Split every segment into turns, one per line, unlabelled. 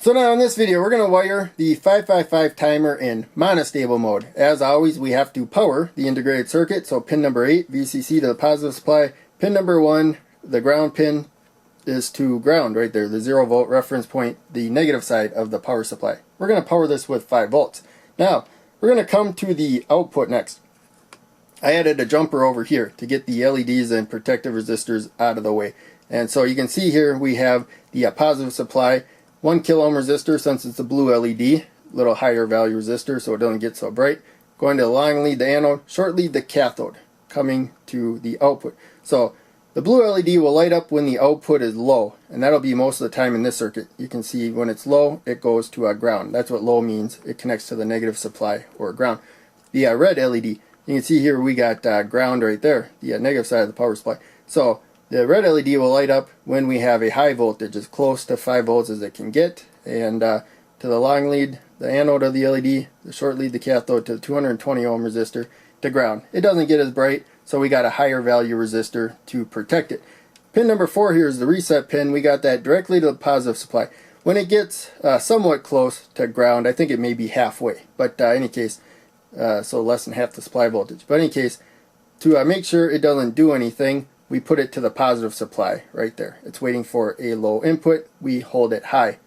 So now in this video we're going to wire the 555 timer in monostable mode. As always, we have to power the integrated circuit, so pin number 8 VCC to the positive supply, pin number 1 the ground pin is to ground right there, the 0 volt reference point, the negative side of the power supply. We're going to power this with 5 volts. Now we're going to come to the output next. I added a jumper over here to get the LEDs and protective resistors out of the way. And so you can see here we have the positive supply, 1 kilo ohm resistor, since it's a blue LED, little higher value resistor so it doesn't get so bright. Going to the long lead, the anode, short lead, the cathode, coming to the output. So the blue LED will light up when the output is low, and that'll be most of the time in this circuit. You can see when it's low, it goes to a ground. That's what low means. It connects to the negative supply or ground. The red LED, you can see here we got ground right there, the negative side of the power supply. So the red LED will light up when we have a high voltage, as close to 5 volts as it can get. And to the long lead, the anode of the LED, the short lead, the cathode, to the 220 ohm resistor to ground. It doesn't get as bright, so we got a higher value resistor to protect it. Pin number 4 here is the reset pin. We got that directly to the positive supply. When it gets somewhat close to ground, I think it may be halfway, but in any case, so less than half the supply voltage. But in any case, to make sure it doesn't do anything, we put it to the positive supply right there. It's waiting for a low input. We hold it high.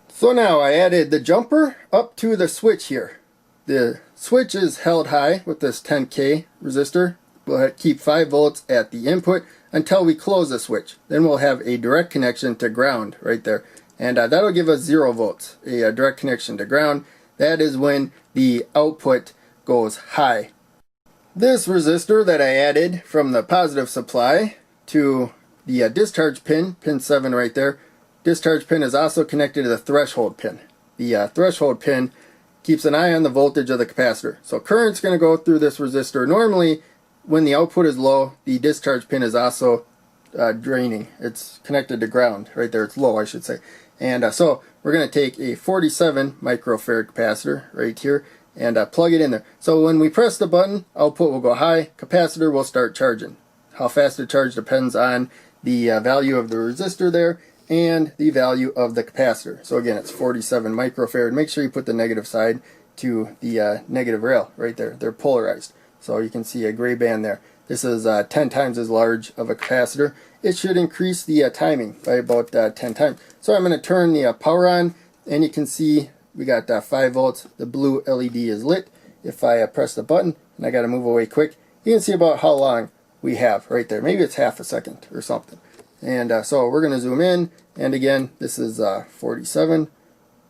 So now I added the jumper up to the switch here. The switch is held high with this 10K resistor. We'll keep 5 volts at the input until we close the switch. Then we'll have a direct connection to ground right there. And that'll give us 0 volts, a direct connection to ground. That is when the output goes high. This resistor that I added from the positive supply to the discharge pin, pin 7 right there, discharge pin is also connected to the threshold pin. The threshold pin keeps an eye on the voltage of the capacitor. So current's going to go through this resistor. Normally when the output is low, the discharge pin is also draining. It's connected to ground right there. It's low, I should say. And so we're going to take a 47 microfarad capacitor right here and plug it in there. So when we press the button, output will go high, capacitor will start charging. How fast it charges depends on the value of the resistor there and the value of the capacitor. So again, it's 47 microfarad. Make sure you put the negative side to the negative rail right there. They're polarized. So you can see a gray band there. This is 10 times as large of a capacitor. It should increase the timing by about 10 times. So I'm going to turn the power on, and you can see we got 5 volts. The blue LED is lit. If I press the button, and I got to move away quick, you can see about how long we have right there. Maybe it's half a second or something. And so we're going to zoom in, and again, this is 47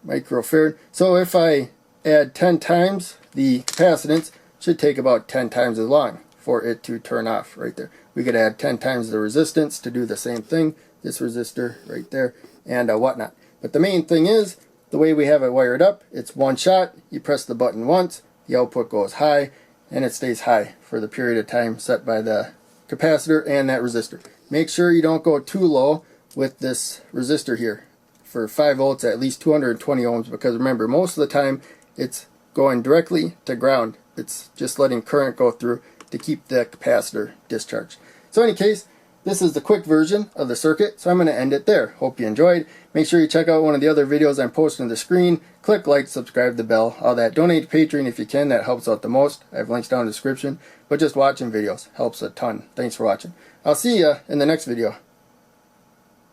microfarad. So if I add 10 times the capacitance, it should take about 10 times as long for it to turn off right there. We could add 10 times the resistance to do the same thing, this resistor right there, and whatnot. But the main thing is, the way we have it wired up, it's one shot. You press the button once, the output goes high, and it stays high for the period of time set by the capacitor and that resistor. Make sure you don't go too low with this resistor here. For 5 volts, at least 220 ohms, because remember, most of the time it's going directly to ground. It's just letting current go through to keep the capacitor discharged. So in any case, this is the quick version of the circuit, so I'm going to end it there. Hope you enjoyed. Make sure you check out one of the other videos I'm posting on the screen. Click like, subscribe, the bell, all that. Donate to Patreon if you can. That helps out the most. I have links down in the description. But just watching videos helps a ton. Thanks for watching. I'll see you in the next video.